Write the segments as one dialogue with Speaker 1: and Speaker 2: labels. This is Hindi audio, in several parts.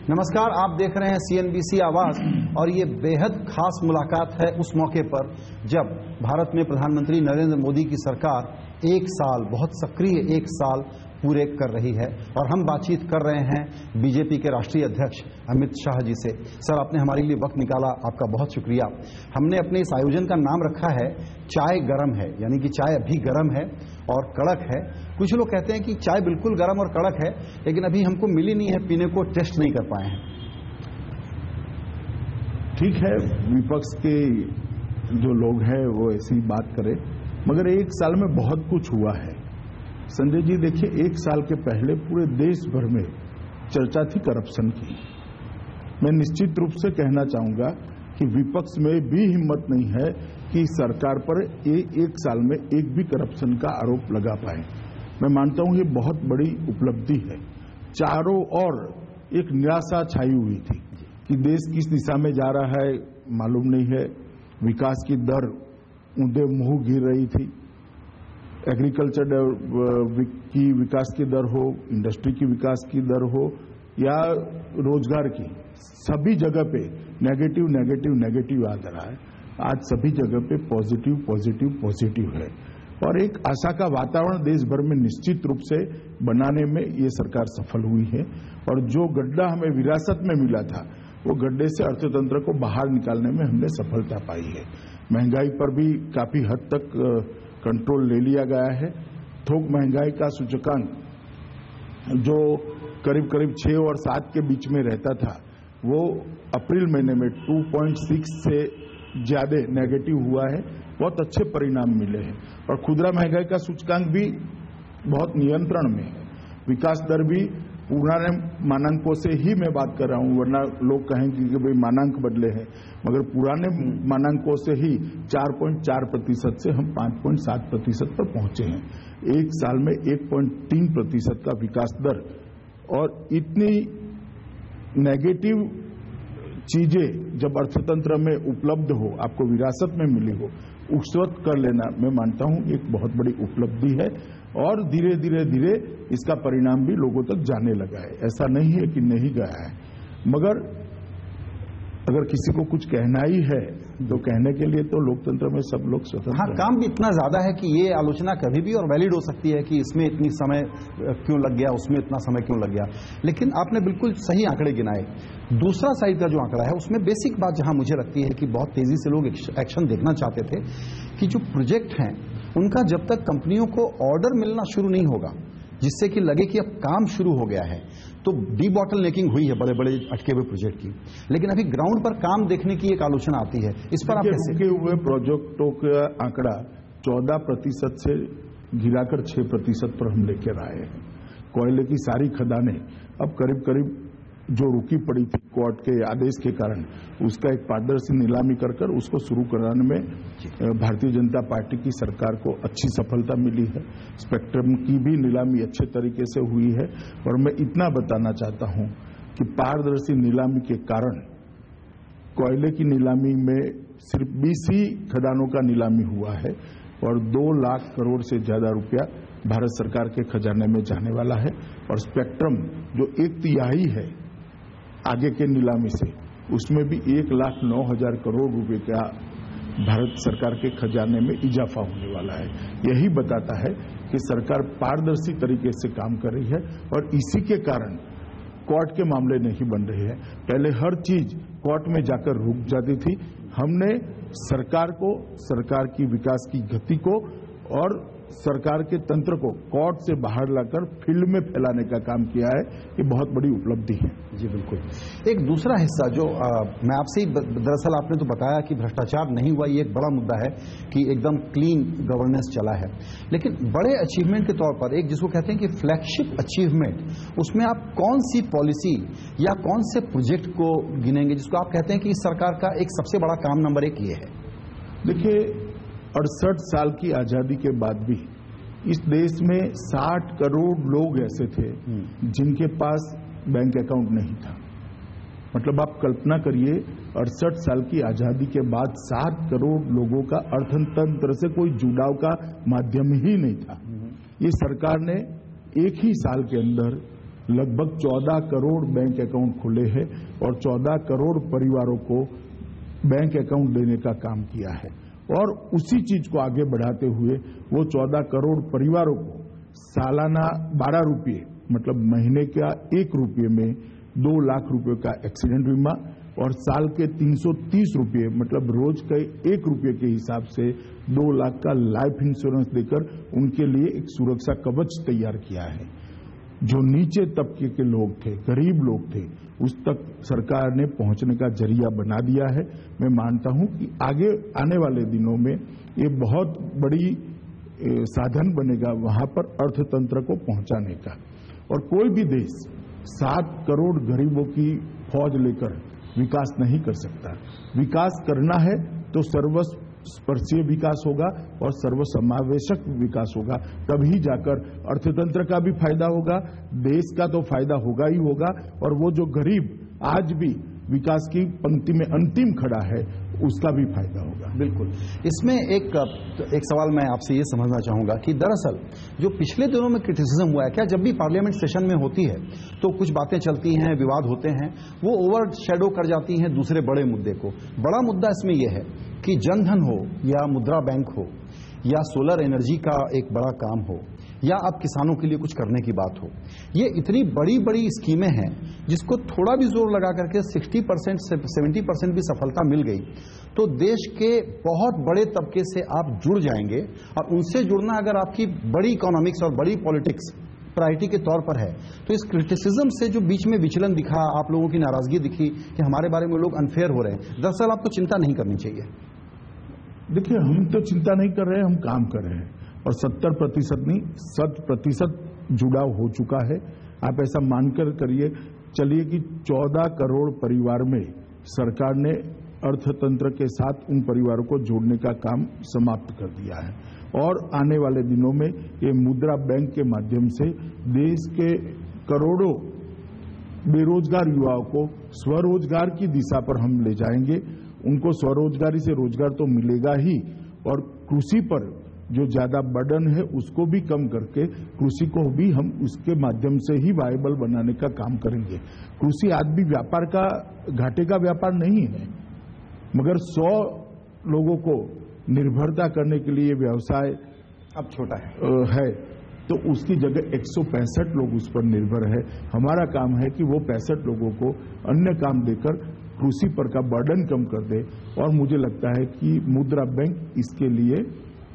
Speaker 1: नमस्कार, आप देख रहे हैं CNBC आवाज और ये बेहद खास मुलाकात है उस मौके पर जब भारत में प्रधानमंत्री नरेंद्र मोदी की सरकार एक साल, बहुत सक्रिय एक साल पूरे कर रही है और हम बातचीत कर रहे हैं बीजेपी के राष्ट्रीय अध्यक्ष अमित शाह जी से। सर, आपने हमारे लिए वक्त निकाला, आपका बहुत शुक्रिया। हमने अपने इस आयोजन का नाम रखा है चाय गरम है, यानी कि चाय अभी गरम है और कड़क है। कुछ लोग कहते हैं कि चाय बिल्कुल गरम और कड़क है, लेकिन अभी हमको मिली नहीं है पीने को, टेस्ट नहीं कर पाए हैं।
Speaker 2: ठीक है, विपक्ष के जो लोग हैं वो ऐसी बात करें, मगर एक साल में बहुत कुछ हुआ है। संजय जी देखिए, एक साल के पहले पूरे देश भर में चर्चा थी करप्शन की। मैं निश्चित रूप से कहना चाहूंगा कि विपक्ष में भी हिम्मत नहीं है कि सरकार पर एक साल में एक भी करप्शन का आरोप लगा पाए। मैं मानता हूं ये बहुत बड़ी उपलब्धि है। चारों ओर एक निराशा छाई हुई थी कि देश किस दिशा में जा रहा है मालूम नहीं है। विकास की दर ऊंधे मुंह गिर रही थी। एग्रीकल्चर की विकास की दर हो, इंडस्ट्री की विकास की दर हो या रोजगार की, सभी जगह पे नेगेटिव नेगेटिव नेगेटिव आ रहा है। आज सभी जगह पे पॉजिटिव पॉजिटिव पॉजिटिव है और एक आशा का वातावरण देश भर में निश्चित रूप से बनाने में ये सरकार सफल हुई है। और जो गड्ढा हमें विरासत में मिला था, वो गड्ढे से अर्थतंत्र को बाहर निकालने में हमने सफलता पाई है। महंगाई पर भी काफी हद तक कंट्रोल ले लिया गया है। थोक महंगाई का सूचकांक जो करीब करीब 6 और 7 के बीच में रहता था, वो अप्रैल महीने में 2.6 से ज्यादा नेगेटिव हुआ है। बहुत अच्छे परिणाम मिले हैं और खुदरा महंगाई का सूचकांक भी बहुत नियंत्रण में है। विकास दर भी पुराने मानांकों से ही मैं बात कर रहा हूं, वरना लोग कहेंगे कि भाई मानांक बदले हैं, मगर पुराने मानांकों से ही 4.4% से हम 5.7% पर पहुंचे हैं। एक साल में 1.3% का विकास दर और इतनी नेगेटिव चीजें जब अर्थतंत्र में उपलब्ध हो, आपको विरासत में मिली हो, उस वक्त कर लेना मैं मानता हूं एक बहुत बड़ी उपलब्धि है और धीरे धीरे धीरे इसका परिणाम भी लोगों तक जाने लगा है। ऐसा नहीं है कि नहीं गया है, मगर अगर किसी को कुछ कहना ही है तो कहने के लिए तो लोकतंत्र में सब लोग स्वतंत्र।
Speaker 1: हाँ, काम भी इतना ज्यादा है कि ये आलोचना कभी भी और वैलिड हो सकती है कि इसमें इतनी समय क्यों लग गया, उसमें इतना समय क्यों लग गया। लेकिन आपने बिल्कुल सही आंकड़े गिनाए। दूसरा साइड का जो आंकड़ा है उसमें बेसिक बात जहां मुझे लगती है कि बहुत तेजी से लोग एक्शन देखना चाहते थे कि जो प्रोजेक्ट हैं उनका जब तक कंपनियों को ऑर्डर मिलना शुरू नहीं होगा, जिससे कि लगे कि अब काम शुरू हो गया है, तो डी बॉटलनेकिंग हुई है बड़े बड़े अटके हुए प्रोजेक्ट की, लेकिन अभी ग्राउंड पर काम देखने की एक आलोचना आती है। इस पर आप कैसे?
Speaker 2: रुके हुए प्रोजेक्टों का आंकड़ा 14% से गिराकर 6% पर हम लेकर आए हैं। कोयले की सारी खदानें अब करीब करीब जो रुकी पड़ी थी कोर्ट के आदेश के कारण, उसका एक पारदर्शी नीलामी कर उसको शुरू कराने में भारतीय जनता पार्टी की सरकार को अच्छी सफलता मिली है। स्पेक्ट्रम की भी नीलामी अच्छे तरीके से हुई है और मैं इतना बताना चाहता हूं कि पारदर्शी नीलामी के कारण कोयले की नीलामी में सिर्फ 20 ही खदानों का नीलामी हुआ है और 2 लाख करोड़ से ज्यादा रुपया भारत सरकार के खजाने में जाने वाला है। और स्पेक्ट्रम जो 1/3 है आगे के नीलामी से, उसमें भी 1,09,000 करोड़ रुपए का भारत सरकार के खजाने में इजाफा होने वाला है। यही बताता है कि सरकार पारदर्शी तरीके से काम कर रही है और इसी के कारण कोर्ट के मामले नहीं बन रहे हैं। पहले हर चीज कोर्ट में जाकर रुक जाती थी। हमने सरकार को, सरकार की विकास की गति को और सरकार के तंत्र को कोर्ट से बाहर लाकर फील्ड में फैलाने का काम किया है। ये बहुत बड़ी उपलब्धि है।
Speaker 1: जी बिल्कुल। एक दूसरा हिस्सा जो मैं आपसे ही, दरअसल आपने तो बताया कि भ्रष्टाचार नहीं हुआ, ये एक बड़ा मुद्दा है कि एकदम क्लीन गवर्नेंस चला है, लेकिन बड़े अचीवमेंट के तौर पर एक जिसको कहते हैं कि फ्लैगशिप अचीवमेंट, उसमें आप कौन सी पॉलिसी या कौन से प्रोजेक्ट को गिनेंगे जिसको आप कहते हैं कि इस सरकार का एक सबसे बड़ा काम नंबर 1 ये है?
Speaker 2: देखिए, 68 साल की आजादी के बाद भी इस देश में 60 करोड़ लोग ऐसे थे जिनके पास बैंक अकाउंट नहीं था। मतलब आप कल्पना करिए, 68 साल की आजादी के बाद 7 करोड़ लोगों का अर्थतंत्र से कोई जुड़ाव का माध्यम ही नहीं था। ये सरकार ने एक ही साल के अंदर लगभग 14 करोड़ बैंक अकाउंट खुले हैं और 14 करोड़ परिवारों को बैंक अकाउंट देने का काम किया है। और उसी चीज को आगे बढ़ाते हुए वो 14 करोड़ परिवारों को सालाना 12 रुपये मतलब महीने का 1 रुपये में 2 लाख रुपये का एक्सीडेंट बीमा और साल के 330 रुपये मतलब रोज के 1 रुपये के हिसाब से 2 लाख का लाइफ इंश्योरेंस देकर उनके लिए एक सुरक्षा कवच तैयार किया है। जो नीचे तबके के लोग थे, गरीब लोग थे, उस तक सरकार ने पहुंचने का जरिया बना दिया है। मैं मानता हूं कि आगे आने वाले दिनों में ये बहुत बड़ी साधन बनेगा वहां पर अर्थतंत्र को पहुंचाने का। और कोई भी देश 7 करोड़ गरीबों की फौज लेकर विकास नहीं कर सकता। विकास करना है तो सर्वस्पर्शीय विकास होगा और सर्वसमावेशक विकास होगा, तभी जाकर अर्थतंत्र का भी फायदा होगा, देश का तो फायदा होगा ही होगा और वो जो गरीब आज भी विकास की पंक्ति में अंतिम खड़ा है उसका भी फायदा होगा।
Speaker 1: बिल्कुल। इसमें एक सवाल मैं आपसे ये समझना चाहूंगा कि दरअसल जो पिछले दिनों में क्रिटिसिज्म हुआ है, क्या जब भी पार्लियामेंट सेशन में होती है तो कुछ बातें चलती हैं, विवाद होते हैं, वो ओवर शैडो कर जाती हैं दूसरे बड़े मुद्दे को। बड़ा मुद्दा इसमें यह है कि जनधन हो या मुद्रा बैंक हो या सोलर एनर्जी का एक बड़ा काम हो या अब किसानों के लिए कुछ करने की बात हो, ये इतनी बड़ी बड़ी स्कीमें हैं जिसको थोड़ा भी जोर लगा करके 60% से 70% भी सफलता मिल गई तो देश के बहुत बड़े तबके से आप जुड़ जाएंगे। और उनसे जुड़ना अगर आपकी बड़ी इकोनॉमिक्स और बड़ी पॉलिटिक्स प्रायोरिटी के तौर पर है तो इस क्रिटिसिज्म से जो बीच में विचलन दिखा, आप लोगों की नाराजगी दिखी कि हमारे बारे में लोग अनफेयर हो रहे हैं, दरअसल आपको चिंता नहीं करनी चाहिए।
Speaker 2: देखिए, हम तो चिंता नहीं कर रहे हैं, हम काम कर रहे हैं और 70% नहीं 100% जुड़ाव हो चुका है। आप ऐसा मानकर करिए चलिए कि 14 करोड़ परिवार में सरकार ने अर्थतंत्र के साथ उन परिवारों को जोड़ने का काम समाप्त कर दिया है और आने वाले दिनों में ये मुद्रा बैंक के माध्यम से देश के करोड़ों बेरोजगार युवाओं को स्वरोजगार की दिशा पर हम ले जाएंगे। उनको स्वरोजगारी से रोजगार तो मिलेगा ही और कृषि पर जो ज्यादा बर्डन है उसको भी कम करके कृषि को भी हम उसके माध्यम से ही वायबल बनाने का काम करेंगे। कृषि आज भी व्यापार का घाटे का व्यापार नहीं है, मगर 100 लोगों को निर्भरता करने के लिए व्यवसाय
Speaker 1: अब छोटा
Speaker 2: है तो उसकी जगह 165 लोग उस पर निर्भर है। हमारा काम है कि वो 65 लोगों को अन्य काम देकर कृषि पर का बर्डन कम कर दे और मुझे लगता है कि मुद्रा बैंक इसके लिए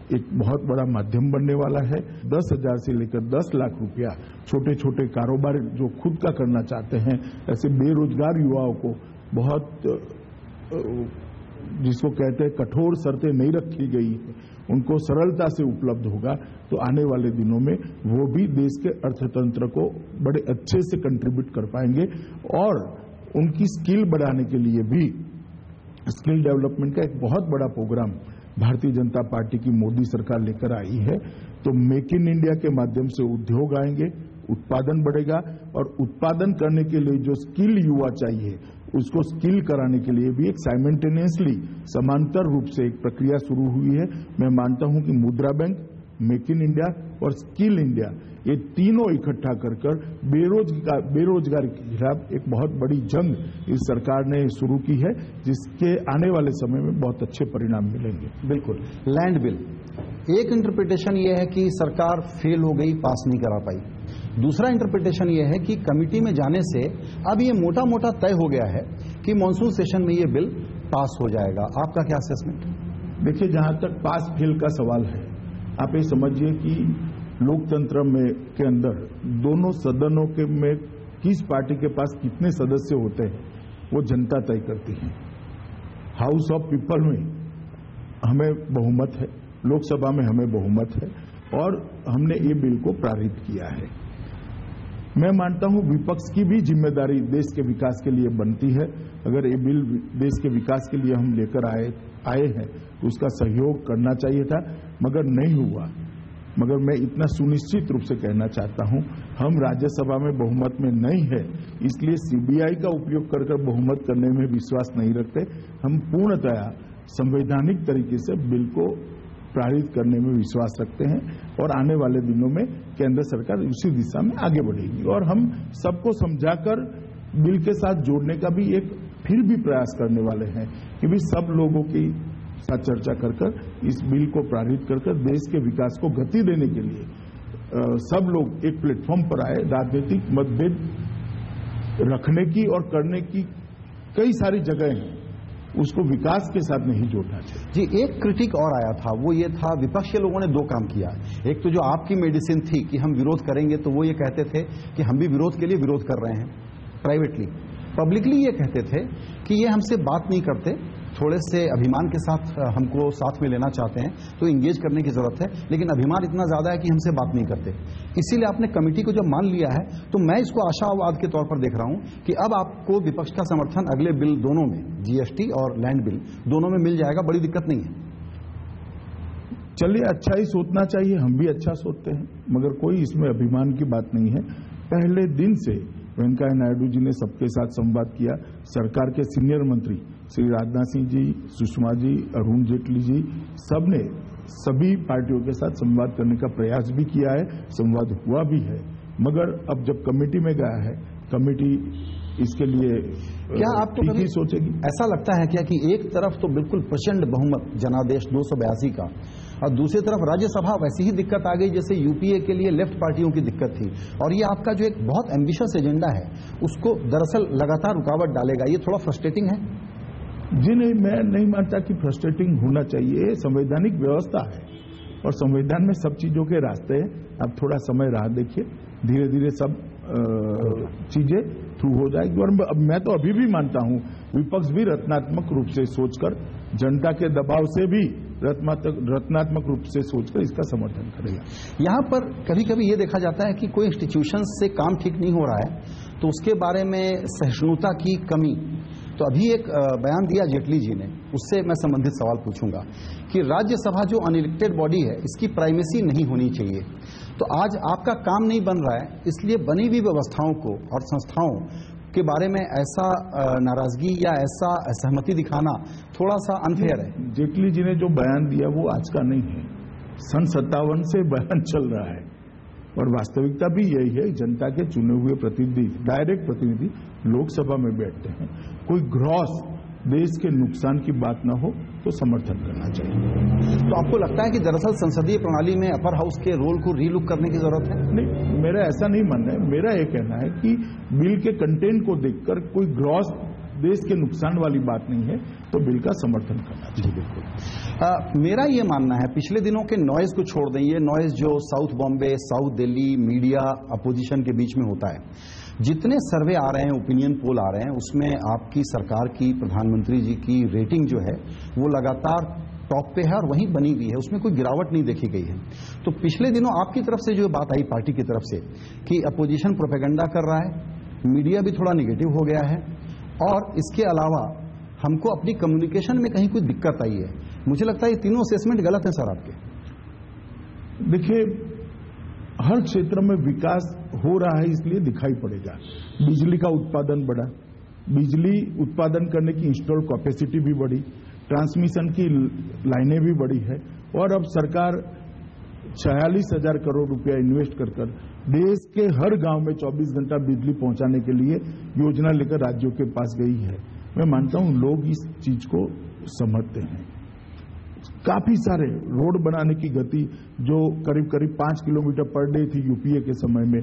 Speaker 2: एक बहुत बड़ा माध्यम बनने वाला है। 10,000 से लेकर 10 लाख रुपया छोटे छोटे कारोबार जो खुद का करना चाहते हैं, ऐसे बेरोजगार युवाओं को बहुत जिसको कहते हैं कठोर शर्तें नहीं रखी गई है, उनको सरलता से उपलब्ध होगा तो आने वाले दिनों में वो भी देश के अर्थतंत्र को बड़े अच्छे से कंट्रीब्यूट कर पाएंगे। और उनकी स्किल बढ़ाने के लिए भी स्किल डेवलपमेंट का एक बहुत बड़ा प्रोग्राम भारतीय जनता पार्टी की मोदी सरकार लेकर आई है। तो मेक इन इंडिया के माध्यम से उद्योग आएंगे, उत्पादन बढ़ेगा और उत्पादन करने के लिए जो स्किल युवा चाहिए उसको स्किल कराने के लिए भी एक साइमल्टेनियसली समांतर रूप से एक प्रक्रिया शुरू हुई है। मैं मानता हूं कि मुद्रा बैंक, मेक इन इंडिया और स्किल इंडिया ये तीनों इकट्ठा कर बेरोजगारी के खिलाफ एक बहुत बड़ी जंग इस सरकार ने शुरू की है, जिसके आने वाले समय में बहुत अच्छे परिणाम मिलेंगे।
Speaker 1: बिल्कुल। लैंड बिल, एक इंटरप्रिटेशन ये है कि सरकार फेल हो गई, पास नहीं करा पाई। दूसरा इंटरप्रिटेशन ये है कि कमिटी में जाने से अब ये मोटा मोटा तय हो गया है कि मॉनसून सेशन में ये बिल पास हो जाएगा। आपका क्या असेसमेंट?
Speaker 2: देखिए, जहां तक पास फेल का सवाल है, आप ये समझिए कि लोकतंत्र में के अंदर दोनों सदनों के में किस पार्टी के पास कितने सदस्य होते हैं वो जनता तय करती है। हाउस ऑफ पीपल में हमें बहुमत है, लोकसभा में हमें बहुमत है और हमने ये बिल को पारित किया है। मैं मानता हूं विपक्ष की भी जिम्मेदारी देश के विकास के लिए बनती है। अगर ये बिल देश के विकास के लिए हम लेकर आए हैं तो उसका सहयोग करना चाहिए था, मगर नहीं हुआ। मगर मैं इतना सुनिश्चित रूप से कहना चाहता हूं, हम राज्यसभा में बहुमत में नहीं है, इसलिए सीबीआई का उपयोग कर बहुमत करने में विश्वास नहीं रखते। हम पूर्णतया संवैधानिक तरीके से बिल को पारित करने में विश्वास रखते हैं और आने वाले दिनों में केंद्र सरकार उसी दिशा में आगे बढ़ेगी और हम सबको समझाकर बिल के साथ जोड़ने का भी एक फिर भी प्रयास करने वाले हैं कि भी सब लोगों की साथ चर्चा कर इस बिल को पारित कर देश के विकास को गति देने के लिए सब लोग एक प्लेटफॉर्म पर आए। राजनीतिक मतभेद रखने की और करने की कई सारी जगह हैं, उसको विकास के साथ नहीं जोड़ना चाहिए।
Speaker 1: जी, एक क्रिटिक और आया था, वो ये था विपक्ष के लोगों ने दो काम किया। एक तो जो आपकी मेडिसिन थी कि हम विरोध करेंगे, तो वो ये कहते थे कि हम भी विरोध के लिए विरोध कर रहे हैं प्राइवेटली। पब्लिकली ये कहते थे कि ये हमसे बात नहीं करते, थोड़े से अभिमान के साथ हमको साथ में लेना चाहते हैं, तो इंगेज करने की जरूरत है, लेकिन अभिमान इतना ज्यादा है कि हमसे बात नहीं करते। इसीलिए आपने कमेटी को जब मान लिया है, तो मैं इसको आशावाद के तौर पर देख रहा हूं कि अब आपको विपक्ष का समर्थन अगले बिल दोनों में, जीएसटी और लैंड बिल दोनों में मिल जाएगा, बड़ी दिक्कत नहीं है।
Speaker 2: चलिए, अच्छा ही सोचना चाहिए, हम भी अच्छा सोचते हैं, मगर कोई इसमें अभिमान की बात नहीं है। पहले दिन से वेंकैया नायडू जी ने सबके साथ संवाद किया। सरकार के सीनियर मंत्री श्री राजनाथ सिंह जी, सुषमा जी, अरुण जेटली जी, सबने सभी पार्टियों के साथ संवाद करने का प्रयास भी किया है, संवाद हुआ भी है। मगर अब जब कमेटी में गया है, कमेटी इसके लिए
Speaker 1: क्या आपको
Speaker 2: ठीक ही सोचेगी?
Speaker 1: ऐसा लगता है क्या कि एक तरफ तो बिल्कुल प्रचंड बहुमत जनादेश 282 का, और दूसरी तरफ राज्यसभा वैसी ही दिक्कत आ गई जैसे यूपीए के लिए लेफ्ट पार्टियों की दिक्कत थी, और ये आपका जो एक बहुत एम्बिशियस एजेंडा है उसको दरअसल लगातार रुकावट डालेगा, ये थोड़ा फ्रस्ट्रेटिंग है?
Speaker 2: जी नहीं, मैं नहीं मानता कि फ्रस्ट्रेटिंग होना चाहिए। संवैधानिक व्यवस्था है और संविधान में सब चीजों के रास्ते हैं। अब थोड़ा समय राह देखिए, धीरे धीरे सब चीजें थ्रू हो जाएगी। और मैं तो अभी भी मानता हूं विपक्ष भी रचनात्मक रूप से सोचकर, जनता के दबाव से भी रचनात्मक रूप से सोचकर इसका समर्थन करेगा।
Speaker 1: यहां पर कभी कभी ये देखा जाता है कि कोई इंस्टीट्यूशन से काम ठीक नहीं हो रहा है तो उसके बारे में सहिष्णुता की कमी। तो अभी एक बयान दिया जेटली जी ने, उससे मैं संबंधित सवाल पूछूंगा कि राज्यसभा जो अनइलेक्टेड बॉडी है इसकी प्राइमेसी नहीं होनी चाहिए। तो आज आपका काम नहीं बन रहा है, इसलिए बनी हुई व्यवस्थाओं को और संस्थाओं के बारे में ऐसा नाराजगी या ऐसा असहमति दिखाना थोड़ा सा अनफेयर है।
Speaker 2: जेटली जी ने जो बयान दिया वो आज का नहीं है, सन 57 से बयान चल रहा है और वास्तविकता भी यही है। जनता के चुने हुए प्रतिनिधि, डायरेक्ट प्रतिनिधि लोकसभा में बैठते हैं, कोई ग्रॉस देश के नुकसान की बात ना हो तो समर्थन करना चाहिए।
Speaker 1: तो आपको लगता है कि दरअसल संसदीय प्रणाली में अपर हाउस के रोल को रीलुक करने की जरूरत है?
Speaker 2: नहीं, मेरा ऐसा नहीं मानना है। मेरा ये कहना है कि बिल के कंटेंट को देखकर कोई ग्रॉस देश के नुकसान वाली बात नहीं है तो बिल का समर्थन करना चाहिए।
Speaker 1: बिल्कुल। मेरा ये मानना है, पिछले दिनों के नॉइज को छोड़ दें, ये नॉइज जो south Bombay, south Delhi, media, opposition के बीच में होता है, जितने सर्वे आ रहे हैं, ओपिनियन पोल आ रहे हैं, उसमें आपकी सरकार की, प्रधानमंत्री जी की रेटिंग जो है वो लगातार टॉप पे है और वहीं बनी हुई है, उसमें कोई गिरावट नहीं देखी गई है। तो पिछले दिनों आपकी तरफ से जो बात आई पार्टी की तरफ से कि अपोजिशन प्रोपेगेंडा कर रहा है, मीडिया भी थोड़ा निगेटिव हो गया है और इसके अलावा हमको अपनी कम्युनिकेशन में कहीं कोई दिक्कत आई है, मुझे लगता है ये तीनों असेसमेंट गलत है सर आपके।
Speaker 2: देखिए, हर क्षेत्र में विकास हो रहा है इसलिए दिखाई पड़ेगा। बिजली का उत्पादन बढ़ा, बिजली उत्पादन करने की इंस्टॉल कैपेसिटी भी बढ़ी, ट्रांसमिशन की लाइनें भी बढ़ी है और अब सरकार 46,000 करोड़ रुपया इन्वेस्ट कर देश के हर गांव में 24 घंटा बिजली पहुंचाने के लिए योजना लेकर राज्यों के पास गई है। मैं मानता हूं लोग इस चीज को समझते हैं। काफी सारे रोड बनाने की गति जो करीब 5 किलोमीटर पर डे थी यूपीए के समय में,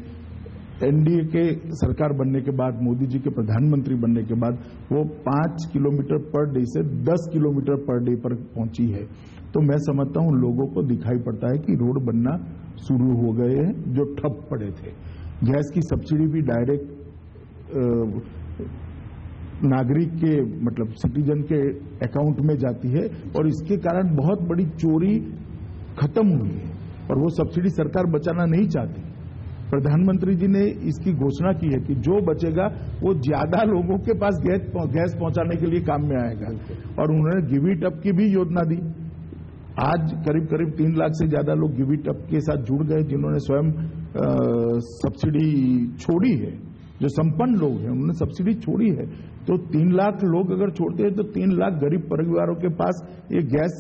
Speaker 2: एनडीए के सरकार बनने के बाद, मोदी जी के प्रधानमंत्री बनने के बाद वो 5 किलोमीटर पर डे से 10 किलोमीटर पर डे पर पहुंची है। तो मैं समझता हूं लोगों को दिखाई पड़ता है कि रोड बनना शुरू हो गए हैं जो ठप पड़े थे। गैस की सब्सिडी भी डायरेक्ट नागरिक के, मतलब सिटीजन के अकाउंट में जाती है और इसके कारण बहुत बड़ी चोरी खत्म हुई है और वो सब्सिडी सरकार बचाना नहीं चाहती। प्रधानमंत्री जी ने इसकी घोषणा की है कि जो बचेगा वो ज्यादा लोगों के पास गैस पहुंचाने के लिए काम में आएगा और उन्होंने गिव इट अप की भी योजना दी। आज करीब 3 लाख से ज्यादा लोग गिव इट अप के साथ जुड़ गए जिन्होंने स्वयं सब्सिडी छोड़ी है। जो संपन्न लोग हैं उन्होंने सब्सिडी छोड़ी है। तो 3 लाख लोग अगर छोड़ते हैं तो 3 लाख गरीब परिवारों के पास ये गैस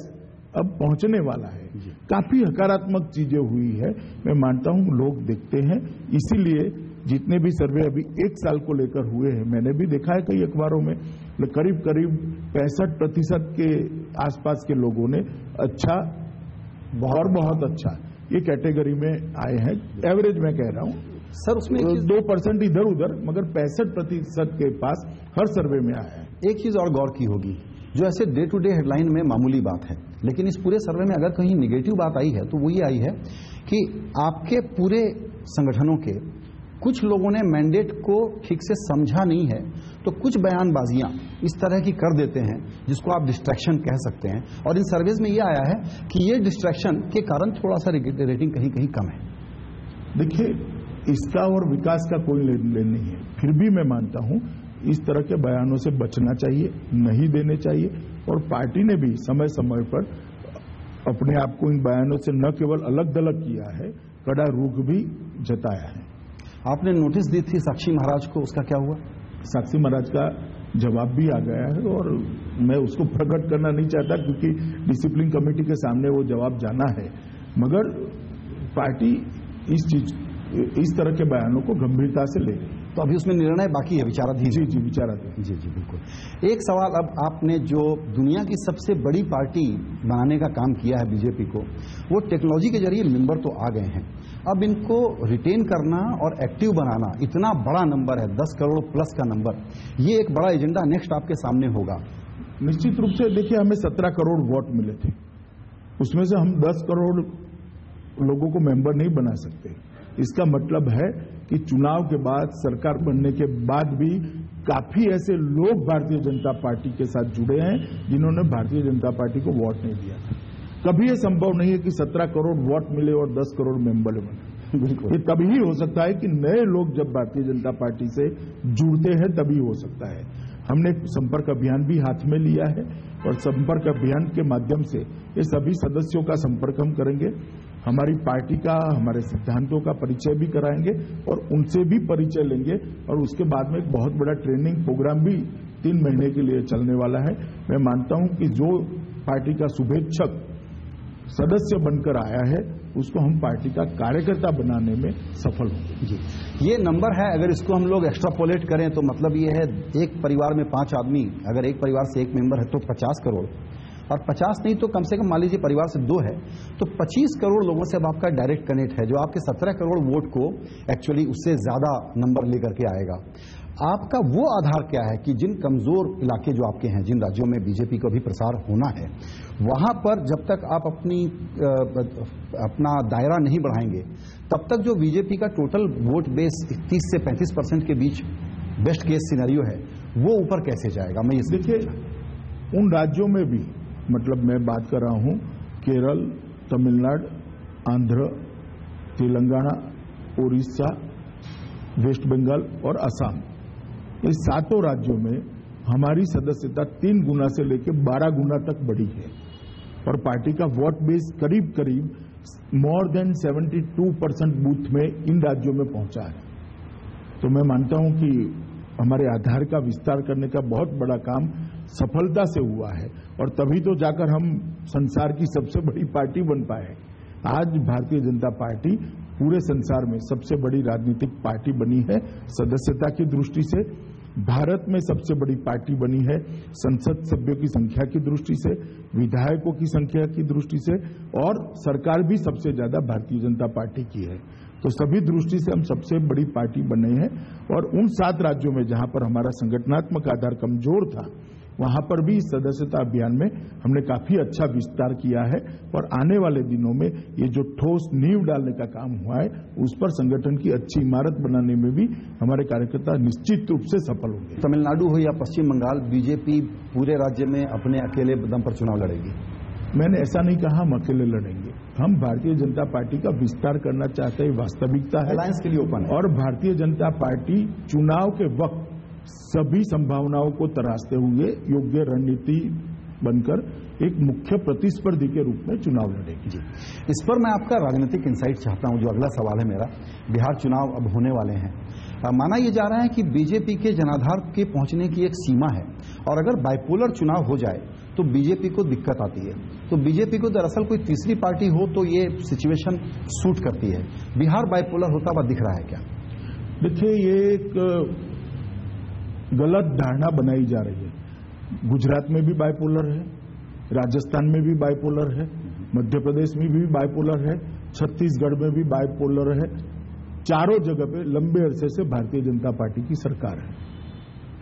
Speaker 2: अब पहुंचने वाला है। काफी हकारात्मक चीजें हुई है, मैं मानता हूं लोग देखते हैं। इसीलिए जितने भी सर्वे अभी 1 साल को लेकर हुए हैं, मैंने भी देखा है कई अखबारों में, करीब 65% के आसपास के लोगों ने अच्छा और बहुत अच्छा ये कैटेगरी में आए हैं। एवरेज मैं कह रहा हूं
Speaker 1: सर, उसमें
Speaker 2: 2% इधर उधर, मगर 65% के पास हर सर्वे में आया है।
Speaker 1: एक चीज और गौर की होगी, जो ऐसे डे टू डे हेडलाइन में मामूली बात है, लेकिन इस पूरे सर्वे में अगर कहीं निगेटिव बात आई है तो वो ये आई है कि आपके पूरे संगठनों के कुछ लोगों ने मैंडेट को ठीक से समझा नहीं है, तो कुछ बयानबाजियां इस तरह की कर देते हैं जिसको आप डिस्ट्रैक्शन कह सकते हैं। और इन सर्वेज में ये आया है कि ये डिस्ट्रैक्शन के कारण थोड़ा सा रेटिंग कहीं कहीं कम है।
Speaker 2: देखिए, इसका और विकास का कोई लेन देन नहीं है, फिर भी मैं मानता हूं इस तरह के बयानों से बचना चाहिए, नहीं देने चाहिए। और पार्टी ने भी समय समय पर अपने आप को इन बयानों से न केवल अलग दलग किया है, कड़ा रुख भी जताया है।
Speaker 1: आपने नोटिस दी थी साक्षी महाराज को, उसका क्या हुआ?
Speaker 2: साक्षी महाराज का जवाब भी आ गया है और मैं उसको प्रकट करना नहीं चाहता क्योंकि डिसिप्लिन कमेटी के सामने वो जवाब जाना है, मगर पार्टी इस तरह के बयानों को गंभीरता से ले रही है।
Speaker 1: तो अभी उसमें निर्णय बाकी है, विचाराधीन।
Speaker 2: जी विचाराधीन।
Speaker 1: जी बिल्कुल। एक सवाल, अब आपने जो दुनिया की सबसे बड़ी पार्टी बनाने का काम किया है बीजेपी को, वो टेक्नोलॉजी के जरिए मेंबर तो आ गए हैं, अब इनको रिटेन करना और एक्टिव बनाना, इतना बड़ा नंबर है 10 करोड़ प्लस का नंबर, ये एक बड़ा एजेंडा नेक्स्ट आपके सामने होगा।
Speaker 2: निश्चित रूप से देखिए, हमें 17 करोड़ वोट मिले थे, उसमें से हम 10 करोड़ लोगों को मेंबर नहीं बना सकते। इसका मतलब है कि चुनाव के बाद, सरकार बनने के बाद भी काफी ऐसे लोग भारतीय जनता पार्टी के साथ जुड़े हैं जिन्होंने भारतीय जनता पार्टी को वोट नहीं दिया था। कभी यह संभव नहीं है कि 17 करोड़ वोट मिले और 10 करोड़ मेंबर बने। बिल्कुल, ये तभी हो सकता है कि नए लोग जब भारतीय जनता पार्टी से जुड़ते हैं तभी हो सकता है। हमने संपर्क अभियान भी हाथ में लिया है और संपर्क अभियान के माध्यम से ये सभी सदस्यों का संपर्क हम करेंगे, हमारी पार्टी का, हमारे सिद्धांतों का परिचय भी कराएंगे और उनसे भी परिचय लेंगे। और उसके बाद में एक बहुत बड़ा ट्रेनिंग प्रोग्राम भी 3 महीने के लिए चलने वाला है। मैं मानता हूं कि जो पार्टी का शुभेच्छक सदस्य बनकर आया है उसको हम पार्टी का कार्यकर्ता बनाने में सफल होंगे।
Speaker 1: जी, ये नंबर है, अगर इसको हम लोग एक्स्ट्रापोलेट करें तो मतलब ये है, एक परिवार में 5 आदमी, अगर एक परिवार से 1 मेंबर है तो 50 करोड़, और 50 नहीं तो कम से कम मान लीजिए परिवार से 2 है तो 25 करोड़ लोगों से अब आपका डायरेक्ट कनेक्ट है, जो आपके 17 करोड़ वोट को एक्चुअली उससे ज्यादा नंबर लेकर के आएगा। आपका वो आधार क्या है कि जिन कमजोर इलाके जो आपके हैं, जिन राज्यों में बीजेपी को भी प्रसार होना है, वहां पर जब तक आप अपना दायरा नहीं बढ़ाएंगे तब तक जो बीजेपी का टोटल वोट बेस 30 से 35% के बीच बेस्ट केस सिनेरियो है, वो ऊपर कैसे जाएगा? मैं ये
Speaker 2: देखिए, उन राज्यों में भी, मतलब मैं बात कर रहा हूं केरल, तमिलनाडु, आंध्र, तेलंगाना, उड़ीसा, वेस्ट बंगाल और असम, ये 7 राज्यों में हमारी सदस्यता 3 गुना से लेकर 12 गुना तक बढ़ी है और पार्टी का वोट बेस करीब करीब मोर देन 72% बूथ में इन राज्यों में पहुंचा है। तो मैं मानता हूं कि हमारे आधार का विस्तार करने का बहुत बड़ा काम सफलता से हुआ है और तभी तो जाकर हम संसार की सबसे बड़ी पार्टी बन पाए। आज भारतीय जनता पार्टी पूरे संसार में सबसे बड़ी राजनीतिक पार्टी बनी है, सदस्यता की दृष्टि से भारत में सबसे बड़ी पार्टी बनी है, संसद सभ्यों की संख्या की दृष्टि से, विधायकों की संख्या की दृष्टि से, और सरकार भी सबसे ज्यादा भारतीय जनता पार्टी की है। तो सभी दृष्टि से हम सबसे बड़ी पार्टी बने हैं और उन 7 राज्यों में जहां पर हमारा संगठनात्मक आधार कमजोर था, वहां पर भी इस सदस्यता अभियान में हमने काफी अच्छा विस्तार किया है और आने वाले दिनों में ये जो ठोस नींव डालने का काम हुआ है उस पर संगठन की अच्छी इमारत बनाने में भी हमारे कार्यकर्ता निश्चित रूप से सफल होंगे।
Speaker 1: तमिलनाडु हो या पश्चिम बंगाल, बीजेपी पूरे राज्य में अपने अकेले दम पर चुनाव लड़ेगी?
Speaker 2: मैंने ऐसा नहीं कहा हम अकेले लड़ेंगे, हम भारतीय जनता पार्टी का विस्तार करना चाहते हैं, वास्तविकता है,
Speaker 1: अलायंस के लिए ओपन है।
Speaker 2: और भारतीय जनता पार्टी चुनाव के वक्त सभी संभावनाओं को तराशते हुए योग्य रणनीति बनकर एक मुख्य प्रतिस्पर्धी के रूप में चुनाव लड़ेगी।
Speaker 1: जी, इस पर मैं आपका राजनीतिक इंसाइट चाहता हूं। जो अगला सवाल है मेरा, बिहार चुनाव अब होने वाले हैं, माना यह जा रहा है कि बीजेपी के जनाधार के पहुंचने की एक सीमा है और अगर बाइपोलर चुनाव हो जाए तो बीजेपी को दिक्कत आती है। तो बीजेपी को दरअसल कोई तीसरी पार्टी हो तो ये सिचुएशन सूट करती है। बिहार बाइपोलर होता हुआ दिख रहा है क्या?
Speaker 2: देखिए, ये एक गलत धारणा बनाई जा रही है। गुजरात में भी बाइपोलर है, राजस्थान में भी बाइपोलर है, मध्य प्रदेश में भी बाइपोलर है, छत्तीसगढ़ में भी बाइपोलर है। चारों जगह पे लंबे अरसे से भारतीय जनता पार्टी की सरकार है।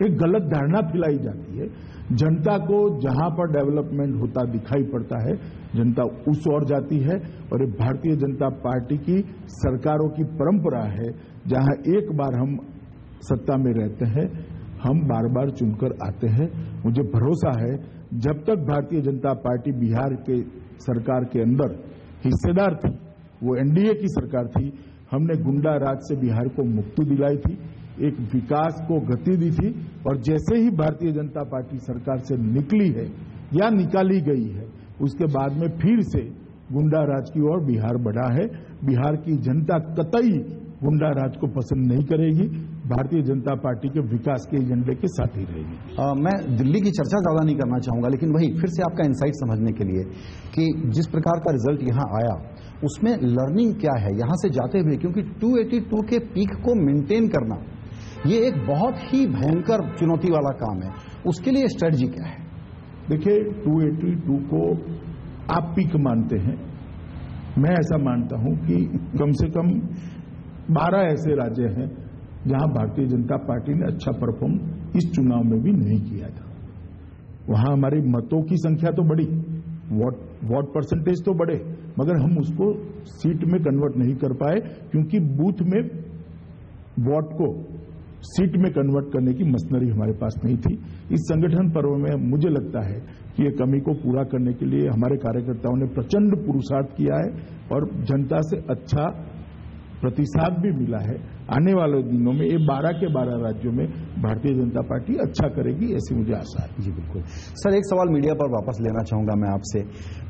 Speaker 2: एक गलत धारणा फैलाई जाती है। जनता को जहां पर डेवलपमेंट होता दिखाई पड़ता है, जनता उस ओर जाती है। और ये भारतीय जनता पार्टी की सरकारों की परंपरा है, जहां एक बार हम सत्ता में रहते हैं, हम बार बार चुनकर आते हैं। मुझे भरोसा है, जब तक भारतीय जनता पार्टी बिहार के सरकार के अंदर हिस्सेदार थी, वो एनडीए की सरकार थी, हमने गुंडा राज से बिहार को मुक्ति दिलाई थी, एक विकास को गति दी थी। और जैसे ही भारतीय जनता पार्टी सरकार से निकली है या निकाली गई है, उसके बाद में फिर से गुंडा राज की ओर बिहार बढ़ा है। बिहार की जनता कतई गुंडा राज को पसंद नहीं करेगी, भारतीय जनता पार्टी के विकास के एजेंडे के साथ ही रहेगी।
Speaker 1: मैं दिल्ली की चर्चा ज्यादा नहीं करना चाहूंगा, लेकिन वही फिर से आपका इंसाइट समझने के लिए कि जिस प्रकार का रिजल्ट यहां आया, उसमें लर्निंग क्या है यहां से जाते हुए, क्योंकि 282 के पीक को मेंटेन करना ये एक बहुत ही भयंकर चुनौती वाला काम है। उसके लिए स्ट्रेटजी क्या है?
Speaker 2: देखिए, 282 को आप पीक मानते हैं, मैं ऐसा मानता हूं कि कम से कम 12 ऐसे राज्य हैं जहां भारतीय जनता पार्टी ने अच्छा परफॉर्म इस चुनाव में भी नहीं किया था। वहां हमारी मतों की संख्या तो बढ़ी, वोट परसेंटेज तो बढ़े, मगर हम उसको सीट में कन्वर्ट नहीं कर पाए, क्योंकि बूथ में वोट को सीट में कन्वर्ट करने की मशीनरी हमारे पास नहीं थी। इस संगठन पर्व में मुझे लगता है कि ये कमी को पूरा करने के लिए हमारे कार्यकर्ताओं ने प्रचंड पुरुषार्थ किया है और जनता से अच्छा प्रतिसाद भी मिला है। आने वाले दिनों में ये 12 के 12 राज्यों में भारतीय जनता पार्टी अच्छा करेगी, ऐसी मुझे आशा है।
Speaker 1: जी बिल्कुल। सर, एक सवाल मीडिया पर वापस लेना चाहूंगा मैं आपसे।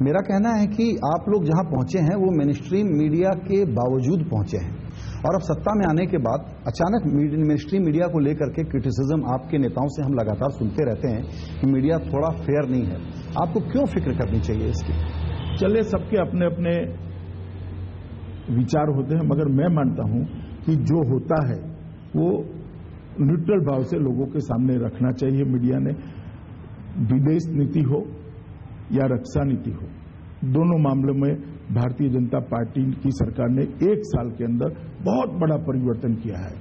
Speaker 1: मेरा कहना है कि आप लोग जहां पहुंचे हैं वो मेनस्ट्रीम मीडिया के बावजूद पहुंचे हैं, और अब सत्ता में आने के बाद अचानक मेनस्ट्रीम मीडिया को लेकर के क्रिटिसिज्म आपके नेताओं से हम लगातार सुनते रहते हैं कि मीडिया थोड़ा फेयर नहीं है। आपको क्यों फिक्र करनी चाहिए इसकी?
Speaker 2: चले, सबके अपने अपने विचार होते हैं, मगर मैं मानता हूं कि जो होता है वो न्यूट्रल भाव से लोगों के सामने रखना चाहिए मीडिया ने। विदेश नीति हो या रक्षा नीति हो, दोनों मामलों में भारतीय जनता पार्टी की सरकार ने 1 साल के अंदर बहुत बड़ा परिवर्तन किया है।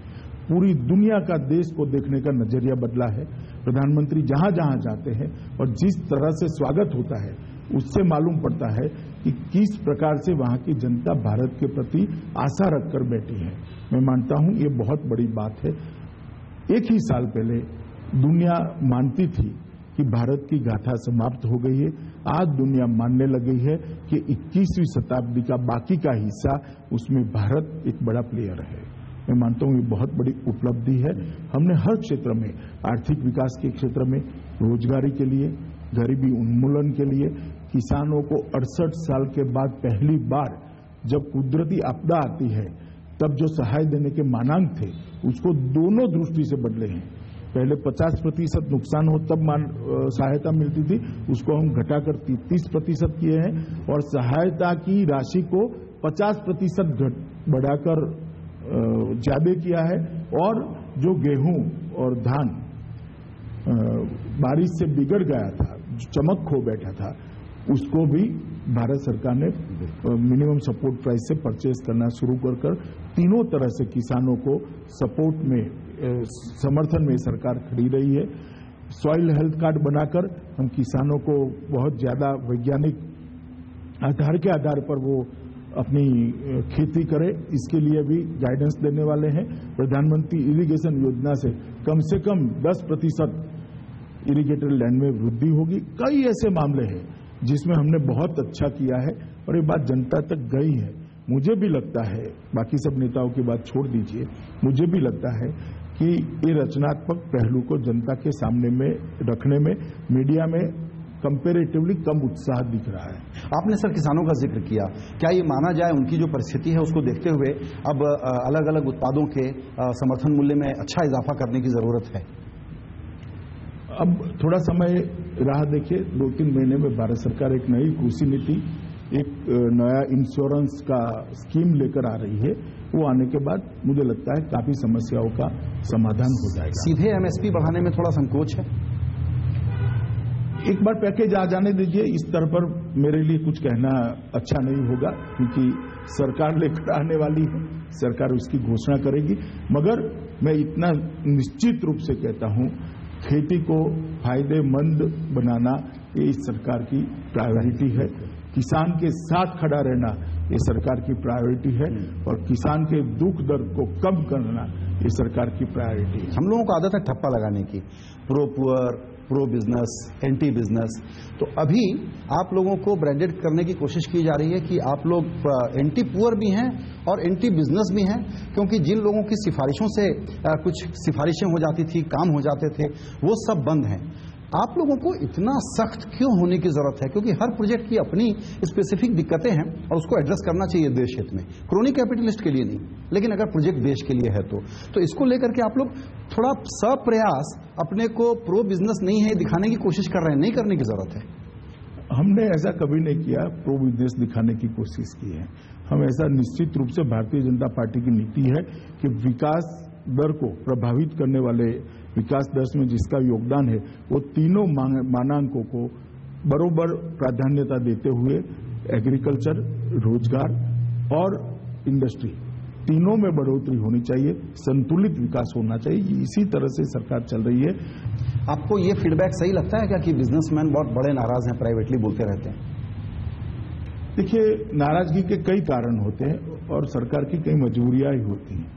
Speaker 2: पूरी दुनिया का देश को देखने का नजरिया बदला है। प्रधानमंत्री जहां जहां जाते हैं और जिस तरह से स्वागत होता है, उससे मालूम पड़ता है कि किस प्रकार से वहां की जनता भारत के प्रति आशा रखकर बैठी है। मैं मानता हूं ये बहुत बड़ी बात है। 1 ही साल पहले दुनिया मानती थी कि भारत की गाथा समाप्त हो गई है। आज दुनिया मानने लगी है कि 21वीं शताब्दी का बाकी का हिस्सा, उसमें भारत एक बड़ा प्लेयर है। मैं मानता हूं ये बहुत बड़ी उपलब्धि है। हमने हर क्षेत्र में, आर्थिक विकास के क्षेत्र में, रोजगारी के लिए, गरीबी उन्मूलन के लिए, किसानों को 68 साल के बाद पहली बार जब कुदरती आपदा आती है तब जो सहाय देने के मानांक थे उसको दोनों दृष्टि से बदले हैं। पहले 50% नुकसान हो तब सहायता मिलती थी, उसको हम घटाकर 30% किए हैं, और सहायता की राशि को 50% बढ़ाकर ज्यादा किया है। और जो गेहूं और धान बारिश से बिगड़ गया था, जो चमक खो बैठा था, उसको भी भारत सरकार ने मिनिमम सपोर्ट प्राइस से परचेज करना शुरू कर तीनों तरह से किसानों को सपोर्ट में, समर्थन में सरकार खड़ी रही है। सॉइल हेल्थ कार्ड बनाकर हम किसानों को बहुत ज्यादा वैज्ञानिक आधार के आधार पर वो अपनी खेती करे, इसके लिए भी गाइडेंस देने वाले हैं। प्रधानमंत्री इरिगेशन योजना से कम 10% इरिगेटेड लैंड में वृद्धि होगी। कई ऐसे मामले हैं जिसमें हमने बहुत अच्छा किया है और ये बात जनता तक गई है। मुझे भी लगता है, बाकी सब नेताओं की बात छोड़ दीजिए, मुझे भी लगता है कि ये रचनात्मक पहलू को जनता के सामने में रखने में मीडिया में कंपैरेटिवली कम उत्साह दिख रहा है।
Speaker 1: आपने सर किसानों का जिक्र किया, क्या ये माना जाए उनकी जो परिस्थिति है उसको देखते हुए अब अलग अलग उत्पादों के समर्थन मूल्य में अच्छा इजाफा करने की जरूरत है?
Speaker 2: अब थोड़ा समय राह देखिए, 2-3 महीने में भारत सरकार एक नई कृषि नीति, एक नया इंश्योरेंस का स्कीम लेकर आ रही है। वो आने के बाद मुझे लगता है काफी समस्याओं का समाधान हो जाएगा।
Speaker 1: सीधे एमएसपी बढ़ाने में थोड़ा संकोच है।
Speaker 2: एक बार पैकेज आ जाने दीजिए। इस स्तर पर मेरे लिए कुछ कहना अच्छा नहीं होगा, क्योंकि सरकार लेकर आने वाली है, सरकार उसकी घोषणा करेगी। मगर मैं इतना निश्चित रूप से कहता हूं, खेती को फायदेमंद बनाना ये इस सरकार की प्रायोरिटी है। किसान के साथ खड़ा रहना ये सरकार की प्रायोरिटी है, और किसान के दुख दर्द को कम करना ये सरकार की प्रायोरिटी है।
Speaker 1: हम लोगों को आदत है ठप्पा लगाने की, pro poor, pro business, anti business. तो अभी आप लोगों को ब्रांडेड करने की कोशिश की जा रही है कि आप लोग एंटी पुअर भी हैं और एंटी बिजनेस भी हैं, क्योंकि जिन लोगों की सिफारिशों से कुछ सिफारिशें हो जाती थी, काम हो जाते थे, वो सब बंद हैं। आप लोगों को इतना सख्त क्यों होने की जरूरत है? क्योंकि हर प्रोजेक्ट की अपनी स्पेसिफिक दिक्कतें हैं और उसको एड्रेस करना चाहिए देश हित में, क्रोनी कैपिटलिस्ट के लिए नहीं। लेकिन अगर प्रोजेक्ट देश के लिए है तो इसको लेकर के आप लोग थोड़ा सप्रयास अपने को प्रो बिजनेस नहीं है दिखाने की कोशिश कर रहे हैं। नहीं करने की जरूरत है।
Speaker 2: हमने ऐसा कभी नहीं किया, प्रो बिजनेस दिखाने की कोशिश की है। हम ऐसा निश्चित रूप से भारतीय जनता पार्टी की नीति है कि विकास दर को प्रभावित करने वाले, विकास दर में जिसका योगदान है, वो तीनों मानांकों को बरोबर प्राधान्यता देते हुए एग्रीकल्चर, रोजगार और इंडस्ट्री, तीनों में बढ़ोतरी होनी चाहिए, संतुलित विकास होना चाहिए। इसी तरह से सरकार चल रही है।
Speaker 1: आपको ये फीडबैक सही लगता है क्या कि बिजनेसमैन बहुत बड़े नाराज हैं, प्राइवेटली बोलते रहते हैं?
Speaker 2: देखिए, नाराजगी के कई कारण होते हैं और सरकार की कई मजबूरियां ही होती हैं।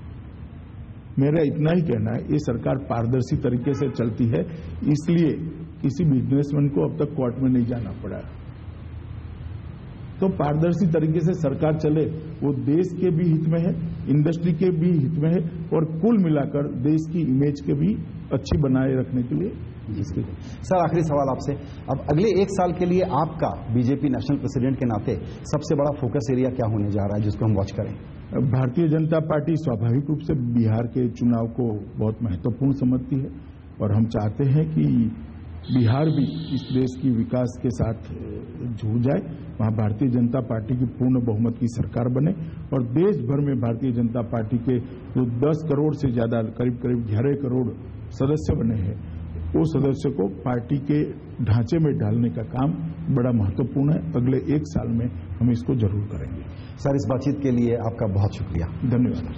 Speaker 2: मेरा इतना ही कहना है, ये सरकार पारदर्शी तरीके से चलती है, इसलिए किसी बिजनेसमैन को अब तक कोर्ट में नहीं जाना पड़ा। तो पारदर्शी तरीके से सरकार चले, वो देश के भी हित में है, इंडस्ट्री के भी हित में है, और कुल मिलाकर देश की इमेज के भी अच्छी बनाए रखने के लिए।
Speaker 1: सर, आखिरी सवाल आपसे, अब अगले 1 साल के लिए आपका बीजेपी नेशनल प्रेसिडेंट के नाते सबसे बड़ा फोकस एरिया क्या होने जा रहा है जिसको हम वॉच करें?
Speaker 2: भारतीय जनता पार्टी स्वाभाविक रूप से बिहार के चुनाव को बहुत महत्वपूर्ण समझती है, और हम चाहते हैं कि बिहार भी इस देश की विकास के साथ जुड़ जाए, वहां भारतीय जनता पार्टी की पूर्ण बहुमत की सरकार बने, और देश भर में भारतीय जनता पार्टी के जो 10 करोड़ से ज्यादा, करीब 11 करोड़ सदस्य बने हैं, वो सदस्य को पार्टी के ढांचे में डालने का काम बड़ा महत्वपूर्ण है। अगले 1 साल में हम इसको जरूर करेंगे।
Speaker 1: सर, इस बातचीत के लिए आपका बहुत शुक्रिया।
Speaker 2: धन्यवाद।